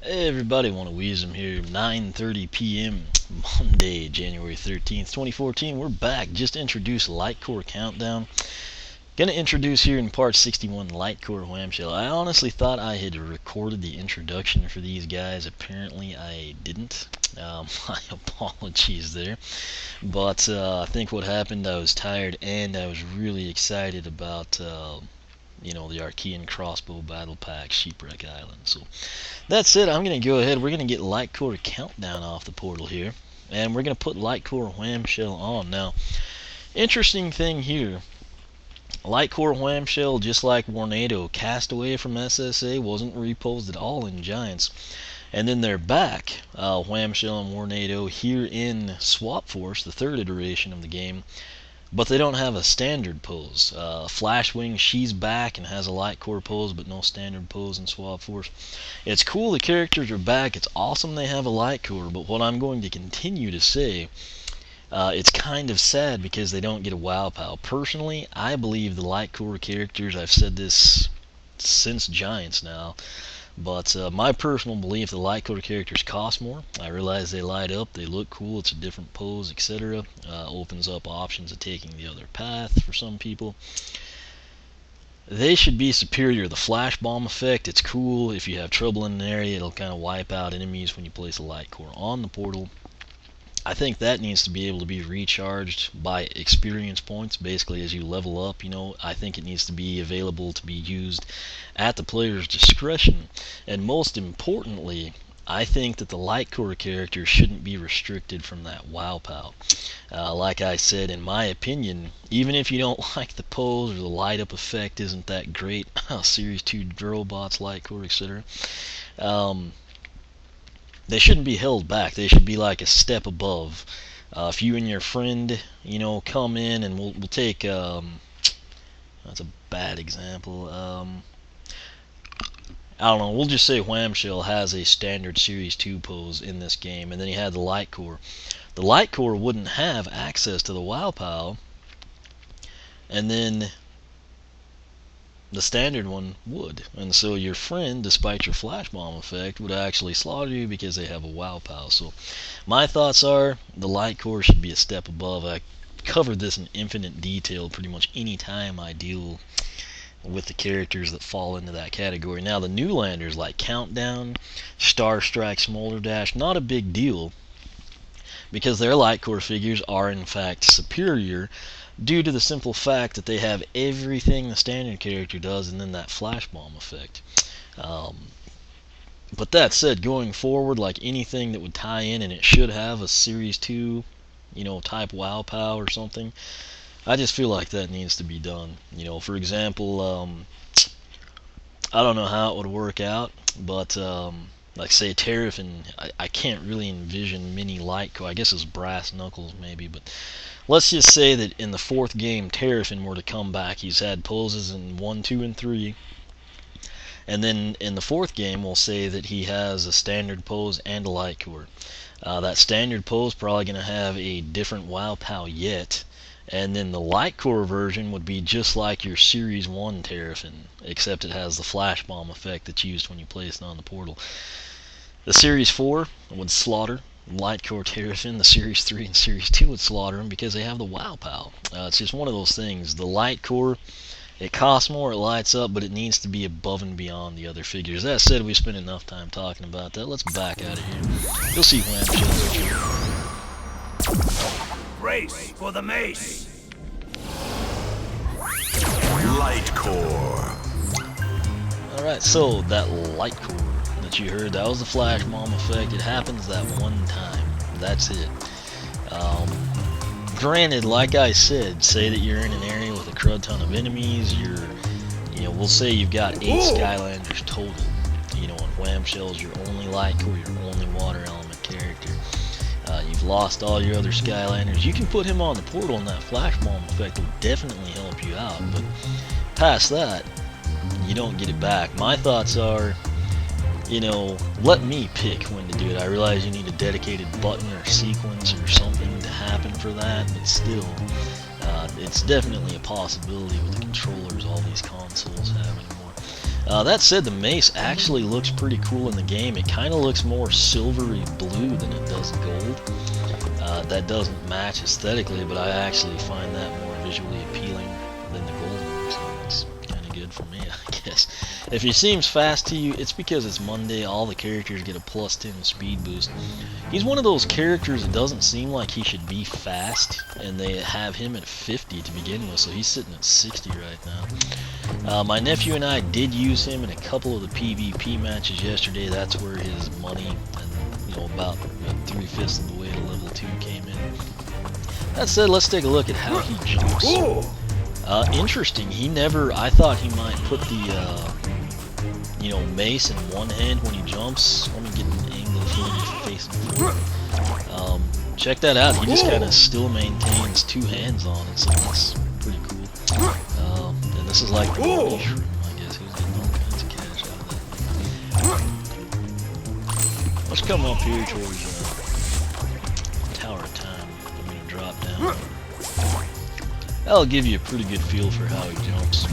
Hey everybody, want to wheeze them here. 9:30 p.m. Monday, January 13th, 2014. We're back. Just introduced LightCore Countdown. Gonna introduce here in part 61 LightCore Wham-Shell. I honestly thought I had recorded the introduction for these guys. Apparently I didn't. My apologies there. But I think what happened, I was tired and I was really excited about the Archean Crossbow Battle Pack Shipwreck Island. So that's it. I'm going to go ahead. We're going to get LightCore Countdown off the portal here. And we're going to put LightCore Wham-Shell on. Now, interesting thing here. LightCore Wham-Shell, just like Warnado, cast away from SSA, wasn't reposed at all in Giants. And then they're back, Wham-Shell and Warnado, here in Swap Force, the third iteration of the game. But they don't have a standard pose. Flashwing, she's back and has a LightCore pose, but no standard pose in Swap Force. It's cool the characters are back. It's awesome they have a LightCore, but what I'm going to continue to say, it's kind of sad because they don't get a WoW Pal. Personally, I believe the LightCore characters, I've said this since Giants now, but my personal belief, the LightCore characters cost more. I realize they light up, they look cool, it's a different pose, etc. Opens up options of taking the other path for some people. They should be superior. The flash bomb effect, it's cool. If you have trouble in an area, it'll kind of wipe out enemies when you place a LightCore on the portal. I think that needs to be able to be recharged by experience points, basically as you level up. I think it needs to be available to be used at the player's discretion. And most importantly, I think that the LightCore characters shouldn't be restricted from that WoW Pal. Like I said, in my opinion, even if you don't like the pose or the light up effect isn't that great, Series 2 robots, LightCore, etc. They shouldn't be held back. They should be like a step above. If you and your friend, come in, and we'll take, that's a bad example. I don't know, we'll just say Wham-Shell has a standard Series 2 pose in this game, and then he had the LightCore. The LightCore wouldn't have access to the WoW Pal, and then the standard one would. And so your friend, despite your flash bomb effect, would actually slaughter you because they have a WoW Pal. So my thoughts are the LightCore should be a step above. I covered this in infinite detail pretty much any time I deal with the characters that fall into that category. Now the new landers like Countdown, Star Strike, Smolder Dash, not a big deal because their LightCore figures are in fact superior due to the simple fact that they have everything the standard character does and then that flash bomb effect. But that said, going forward, like anything that would tie in, and it should have a Series 2 type WoW Pal or something, I just feel like that needs to be done. For example, I don't know how it would work out, but like say Terrafin, I can't really envision mini LightCore. I guess it's Brass Knuckles maybe, but let's just say that in the fourth game Terrafin were to come back. He's had poses in 1, 2, and 3. And then in the fourth game we'll say that he has a standard pose and a LightCore. That standard pose probably going to have a different WoW Pal yet. And then the LightCore version would be just like your Series 1 Terrafin, except it has the flash bomb effect that's used when you place it on the portal. The Series 4 would slaughter LightCore Terrafin. The Series 3 and Series 2 would slaughter them because they have the WoW Pal. It's just one of those things. The LightCore, it costs more, it lights up, but it needs to be above and beyond the other figures. That said, we spent enough time talking about that. Let's back out of here. You'll see Wham-Shell. Brace for the mace! LightCore. Alright, so that LightCore that you heard, that was the flash bomb effect. It happens that one time. That's it. Granted, like I said, say that you're in an area with a crud ton of enemies, we'll say you've got 8 Skylanders total. And Wham-Shell's your only LightCore, your only water element character. You've lost all your other Skylanders. You can put him on the portal and that flash bomb effect will definitely help you out, but past that, you don't get it back. My thoughts are, let me pick when to do it. I realize you need a dedicated button or sequence or something to happen for that, but still, it's definitely a possibility with the controllers all these consoles have anymore. That said, the mace actually looks pretty cool in the game. It kind of looks more silvery blue than it does gold. That doesn't match aesthetically, but I actually find that more visually appealing than the gold one, so it's kind of good for me, I guess. If he seems fast to you, it's because it's Monday. All the characters get a plus 10 speed boost. He's one of those characters that doesn't seem like he should be fast, and they have him at 50 to begin with, so he's sitting at 60 right now. My nephew and I did use him in a couple of the PvP matches yesterday. That's where his money and, you know, about 3/5 of the way to level 2 came in. That said, let's take a look at how he jumps. Interesting. He never. I thought he might put the you know, mace in one hand when he jumps. Let me get an angle here facing forward. Check that out. He just kind of still maintains two hands on it, so that's pretty cool. And this is like the mushroom, I guess. He was getting all kinds of cash out of that. Let's come up here towards Tower of Time. I'm going to drop down. That'll give you a pretty good feel for how he jumps.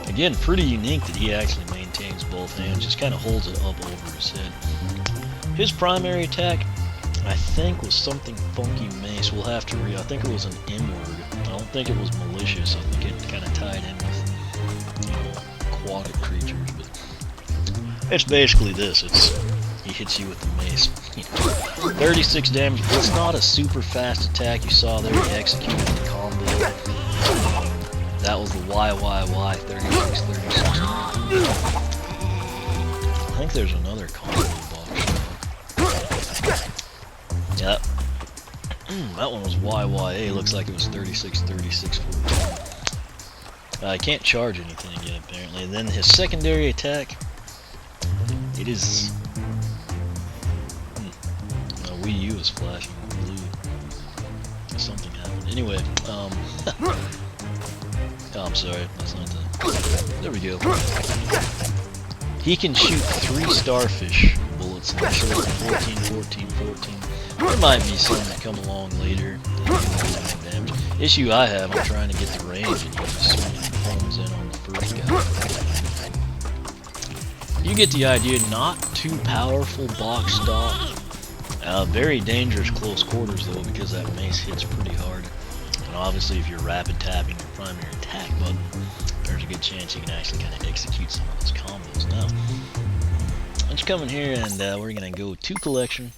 Again, pretty unique that he actually maintains both hands, just kind of holds it up over his head. His primary attack, I think, was something funky mace. We'll have to I think it was an M word. I don't think it was malicious. I think it kind of tied in with, you know, aquatic creatures. But it's basically this. He hits you with the mace. 36 damage. It's not a super fast attack. You saw there he executed the combo. That was the YYY 36. I think there's another combo box. Yep. That one was YYA. Looks like it was 36, 14. I can't charge anything yet, apparently. And then his secondary attack, it is... Wii U is flashing blue. Something happened. Anyway, oh, I'm sorry. That's not the... There we go. He can shoot 3 starfish bullets in 14. There might be some that come along later. Damage. Issue I have, I'm trying to get the range, and he just homes in on the first guy. You get the idea. Not too powerful box stock. Very dangerous close quarters though, because that mace hits pretty hard. And obviously if you're rapid tapping your primary attack button, there's a good chance you can actually kind of execute some of those combos. Now, let's come in here and we're going to go to collection,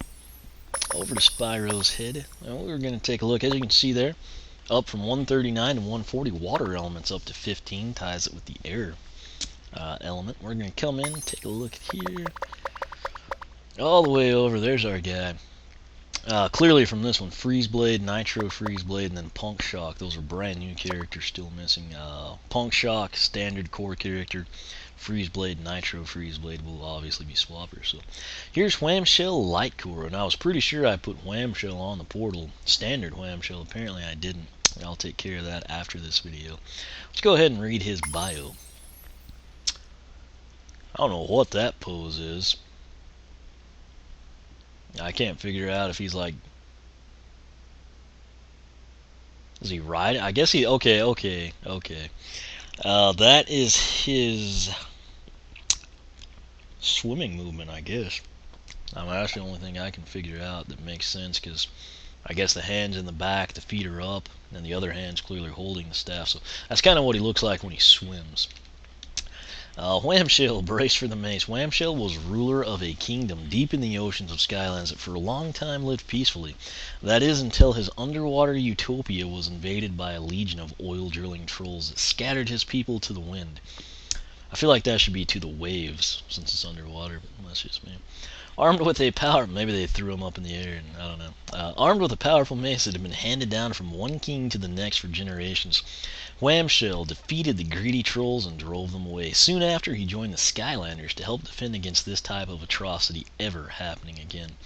over to Spyro's head. And we're going to take a look, as you can see there, up from 139 to 140, water elements up to 15, ties it with the air element. We're going to come in, take a look here. All the way over, there's our guy. Clearly from this one, Freeze Blade, Nitro Freeze Blade, and then Punk Shock. Those are brand new characters still missing. Punk Shock, standard core character. Freeze Blade, Nitro Freeze Blade will obviously be swappers. So here's Wham-Shell, LightCore. And I was pretty sure I put Wham-Shell on the portal. Standard Wham-Shell, apparently I didn't. I'll take care of that after this video. Let's go ahead and read his bio. I don't know what that pose is. I can't figure out if he's like... Is he riding? I guess he... Okay. That is his swimming movement, I guess. I mean, that's the only thing I can figure out that makes sense, because I guess the hand's in the back, the feet are up, and the other hand's clearly holding the staff. So that's kind of what he looks like when he swims. Wham-Shell, brace for the mace. Wham-Shell was ruler of a kingdom deep in the oceans of Skylands that for a long time lived peacefully. That is, until his underwater utopia was invaded by a legion of oil-drilling trolls that scattered his people to the wind. I feel like that should be to the waves, since it's underwater, but that's just me. Armed with a power... Maybe they threw him up in the air, and I don't know. Armed with a powerful mace that had been handed down from one king to the next for generations, Wham-Shell defeated the greedy trolls and drove them away. Soon after, he joined the Skylanders to help defend against this type of atrocity ever happening again.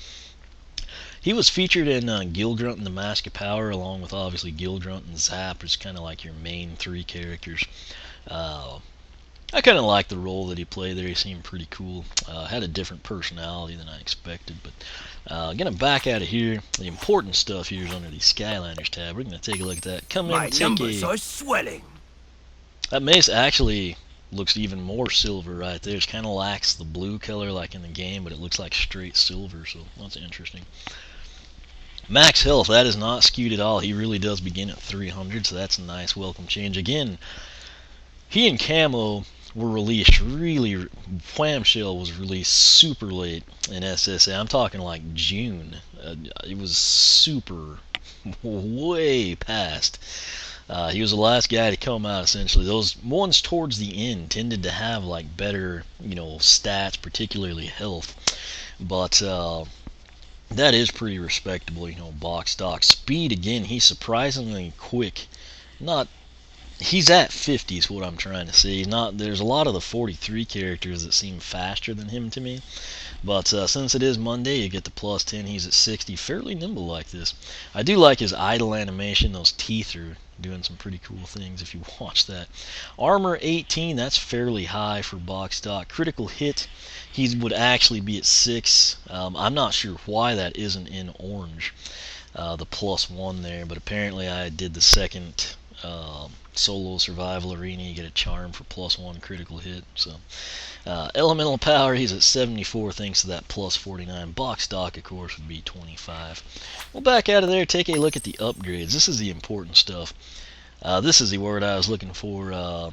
He was featured in Gilgrunt and the Mask of Power, along with obviously Gilgrunt and Zap, which is kind of like your main 3 characters. I kind of liked the role that he played there. He seemed pretty cool. Had a different personality than I expected. But gonna back out of here. The important stuff here is under the Skylanders tab. We're gonna take a look at that. Come in, My take numbers are swelling. That mace actually looks even more silver right there. It kind of lacks the blue color like in the game, but it looks like straight silver, so that's interesting. Max health, that is not skewed at all. He really does begin at 300, so that's a nice welcome change. Again, he and Camo were released really. Wham-Shell was released super late in SSA. I'm talking like June. It was super, way past. He was the last guy to come out, essentially. Those ones towards the end tended to have like better, stats, particularly health. But that is pretty respectable, box stock. Speed, again, he's surprisingly quick. Not He's at 50 is what I'm trying to say. There's a lot of the 43 characters that seem faster than him to me. But since it is Monday, you get the plus 10. He's at 60, fairly nimble like this. I do like his idle animation. Those teeth are doing some pretty cool things if you watch that. Armor 18, that's fairly high for box stock. Critical hit, he would actually be at 6. I'm not sure why that isn't in orange, the plus 1 there, but apparently I did the second solo survival arena. You get a charm for plus 1 critical hit. So elemental power, he's at 74 thanks to that plus 49. Box stock, of course, would be 25. We'll back out of there, take a look at the upgrades. This is the important stuff. This is the word I was looking for.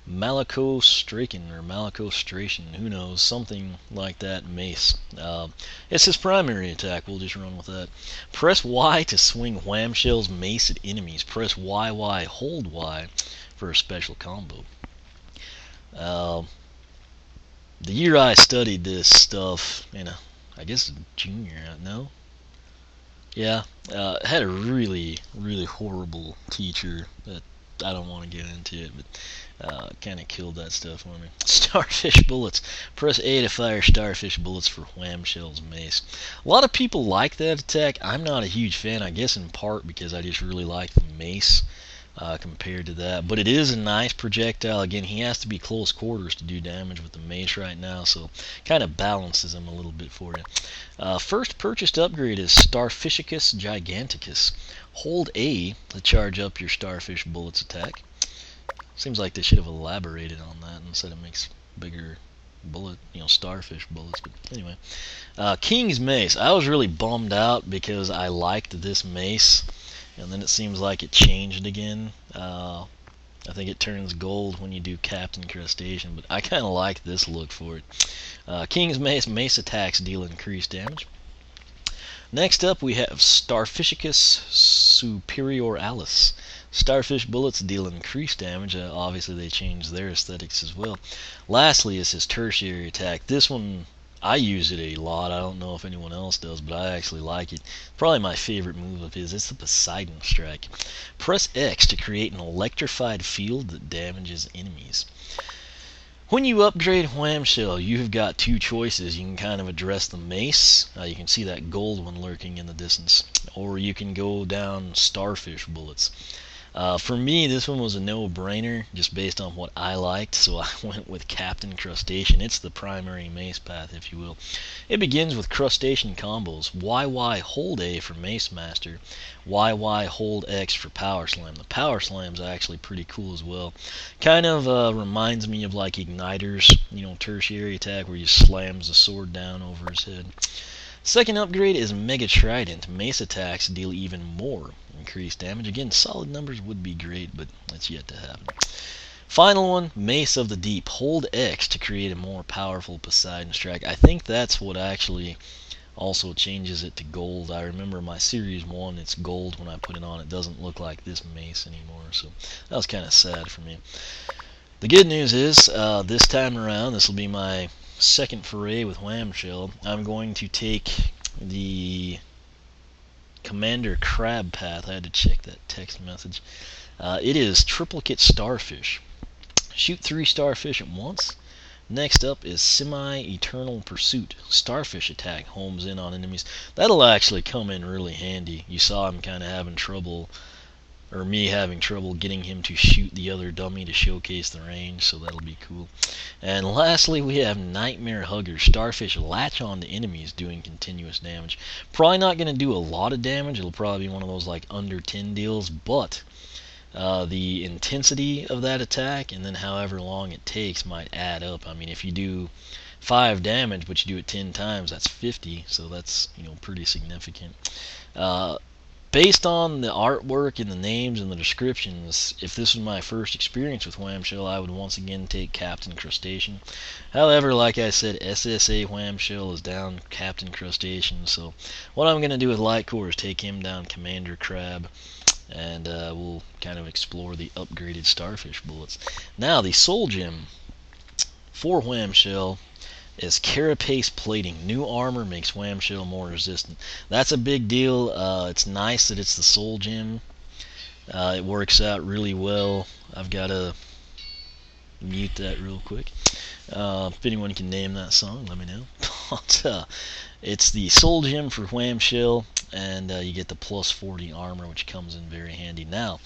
Malacostration or Malacostration, who knows, something like that. Mace. It's his primary attack. We'll just run with that. Press Y to swing Wham-Shell's mace at enemies. Press YY, hold Y for a special combo. The year I studied this stuff, I guess junior, no? Yeah, had a really, really horrible teacher that I don't want to get into it, but kind of killed that stuff on me. Starfish bullets. Press A to fire starfish bullets for Wham-Shell's mace. A lot of people like that attack. I'm not a huge fan, I guess in part because I just really like the mace compared to that. But it is a nice projectile. Again, he has to be close quarters to do damage with the mace right now, so kind of balances him a little bit for you. First purchased upgrade is Starfishicus Giganticus. Hold A to charge up your starfish bullets attack. Seems like they should have elaborated on that instead of makes bigger bullet, starfish bullets. But anyway, King's Mace. I was really bummed out because I liked this mace, and then it seems like it changed again. I think it turns gold when you do Captain Crustacean, but I kind of like this look for it. King's Mace. Mace attacks deal increased damage. Next up, we have Starfishicus Superioralis. Starfish bullets deal increased damage. Obviously, they changed their aesthetics as well. Lastly is his tertiary attack. This one, I use it a lot. I don't know if anyone else does, but I actually like it. Probably my favorite move of his. It's the Poseidon Strike. Press X to create an electrified field that damages enemies. When you upgrade Wham-Shell, you've got two choices. You can kind of address the mace. You can see that gold one lurking in the distance. Or you can go down starfish bullets. For me, this one was a no-brainer, just based on what I liked, so I went with Captain Crustacean. It's the primary mace path, if you will. It begins with crustacean combos. YY hold A for Mace Master, YY hold X for Power Slam. The Power Slam's actually pretty cool as well. Kind of reminds me of like Igniter's, tertiary attack where he slams the sword down over his head. Second upgrade is Mega Trident. Mace attacks deal even more increased damage. Again, solid numbers would be great, but that's yet to happen. Final one, Mace of the Deep. Hold X to create a more powerful Poseidon Strike. I think that's what actually also changes it to gold. I remember my Series 1, it's gold when I put it on. It doesn't look like this mace anymore, so that was kind of sad for me. The good news is, this time around, this will be my second foray with Wham-Shell. I'm going to take the Commander Crab path. I had to check that text message. It is Triplicate Starfish. Shoot 3 starfish at once. Next up is Semi-Eternal Pursuit. Starfish attack homes in on enemies. That'll actually come in really handy. You saw him kind of having trouble, or me having trouble getting him to shoot the other dummy to showcase the range, so that'll be cool. And lastly, we have Nightmare Hugger. Starfish latch on to enemies doing continuous damage. Probably not going to do a lot of damage. It'll probably be one of those like under 10 deals, but the intensity of that attack, and then however long it takes might add up. I mean, if you do 5 damage, but you do it 10 times, that's 50, so that's, pretty significant. Based on the artwork and the names and the descriptions, if this was my first experience with Wham-Shell, I would once again take Captain Crustacean. However, like I said, SSA Wham-Shell is down Captain Crustacean, so what I'm going to do with LightCore is take him down Commander Crab, and we'll kind of explore the upgraded Starfish bullets. Now, the Soul Gem for Wham-Shell is carapace plating. New armor makes Wham-Shell more resistant. That's a big deal. It's nice that it's the Soul Gem. It works out really well. I've got to mute that real quick. If anyone can name that song, let me know. But it's the Soul Gem for Wham-Shell, and you get the plus 40 armor, which comes in very handy. Now,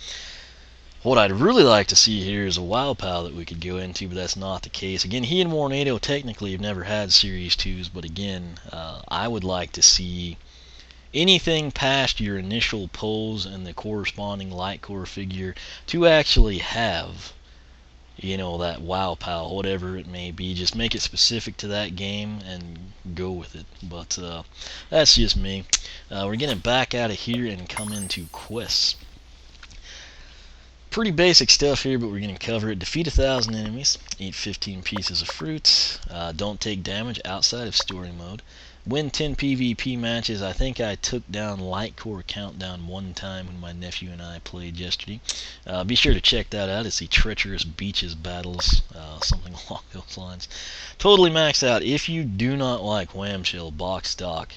what I'd really like to see here is a WoW pal that we could go into, but that's not the case. Again, he and Warnado technically have never had Series 2s, but again, I would like to see anything past your initial pose and the corresponding LightCore figure to actually have, that WoW pal, whatever it may be. Just make it specific to that game and go with it. But that's just me. We're getting back out of here and come into quests. Pretty basic stuff here, but we're going to cover it. Defeat 1,000 enemies, eat 15 pieces of fruit, don't take damage outside of story mode, win 10 PvP matches. I think I took down LightCore Countdown one time when my nephew and I played yesterday. Be sure to check that out. It's the Treacherous Beaches Battles, something along those lines. Totally maxed out. If you do not like Wham-Shell box stock,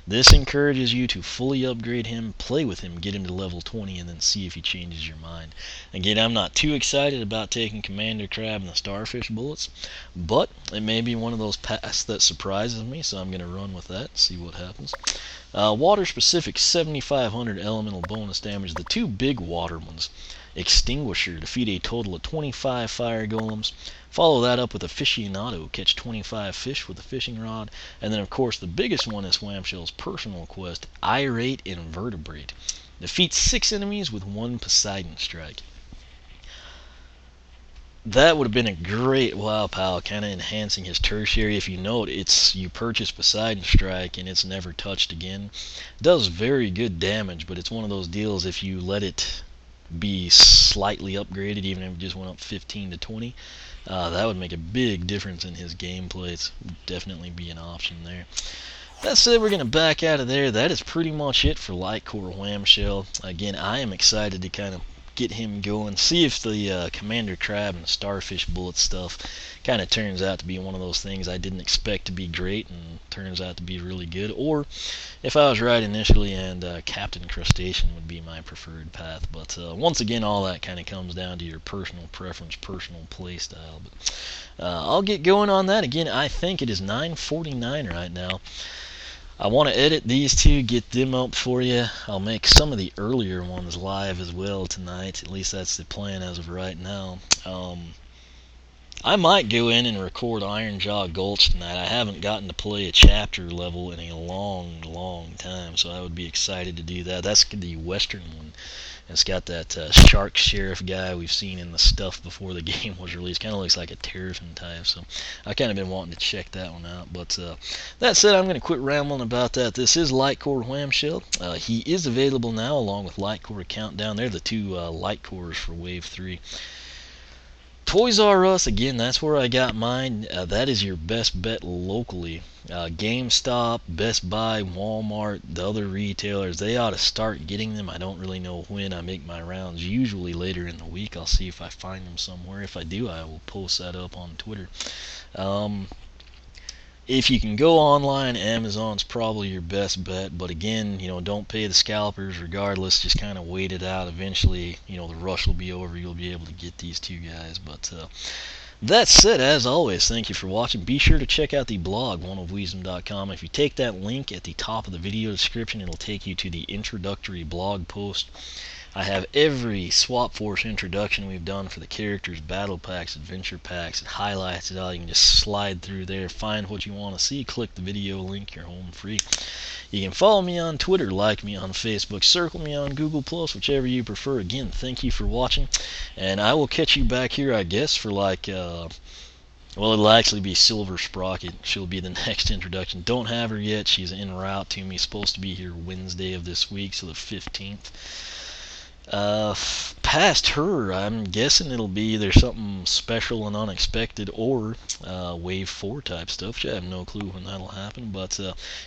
this encourages you to fully upgrade him, play with him, get him to level 20, and then see if he changes your mind. Again, I'm not too excited about taking Commander Crab and the Starfish bullets, but it may be one of those paths that surprises me, so I'm going to run with that, see what happens. Water specific 7,500 elemental bonus damage. The two big water ones. Extinguisher, defeat a total of 25 fire golems. Follow that up with Aficionado, catch 25 fish with a fishing rod. And then, of course, the biggest one is Wham-Shell's personal quest, Irate Invertebrate. Defeat 6 enemies with 1 Poseidon Strike. That would have been a great WoW pal, kind of enhancing his tertiary. If you note, you purchase Poseidon Strike and it's never touched again. It does very good damage, but it's one of those deals if you let it be slightly upgraded, even if it just went up 15 to 20, that would make a big difference in his gameplay. It's definitely be an option there. That said, we're going to back out of there. That is pretty much it for LightCore Wham-Shell. Again, I am excited to kind of get him going, see if the Commander Crab and the Starfish bullet stuff kind of turns out to be one of those things I didn't expect to be great and turns out to be really good, or if I was right initially and Captain Crustacean would be my preferred path. But once again, all that kind of comes down to your personal preference, personal play style. But I'll get going on that. Again, I think it is 9:49 right now. I want to edit these two, get them up for you. I'll make some of the earlier ones live as well tonight. At least that's the plan as of right now. I might go in and record Ironjaw Gulch tonight. I haven't gotten to play a chapter level in a long time, so I would be excited to do that. That's the western one. It's got that shark sheriff guy we've seen in the stuff before the game was released. Kind of looks like a Terrapin type, so I've kind of been wanting to check that one out. But that said, I'm going to quit rambling about that. This is LightCore Wham-Shell. He is available now along with LightCore Countdown. They're the two LightCores for Wave 3. Toys R Us, again, that's where I got mine. That is your best bet locally. GameStop, Best Buy, Walmart, the other retailers, they ought to start getting them. I don't really know when. I make my rounds usually later in the week. I'll see if I find them somewhere. If I do, I will post that up on Twitter. If you can go online, Amazon's probably your best bet, but again, don't pay the scalpers regardless. Just kind of wait it out. Eventually, the rush will be over. You'll be able to get these two guys. But that said, as always, thank you for watching. Be sure to check out the blog, oneofwisdom.com. If you take that link at the top of the video description, it'll take you to the introductory blog post. I have every Swap Force introduction we've done for the characters, battle packs, adventure packs. It highlights it all. You can just slide through there, find what you want to see, click the video link, you're home free. You can follow me on Twitter, like me on Facebook, circle me on Google+, whichever you prefer. Again, thank you for watching, and I will catch you back here, I guess, for like, well, it'll actually be Silver Sprocket. She'll be the next introduction. Don't have her yet. She's en route to me. Supposed to be here Wednesday of this week, so the 15th. Past her, I'm guessing it'll be either something special and unexpected or Wave 4 type stuff, which I have no clue when that'll happen. But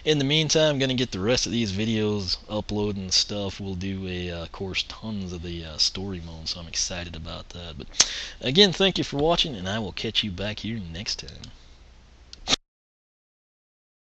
in the meantime, I'm going to get the rest of these videos uploaded and stuff. We'll do, of course, tons of the story mode, so I'm excited about that. But again, thank you for watching, and I will catch you back here next time.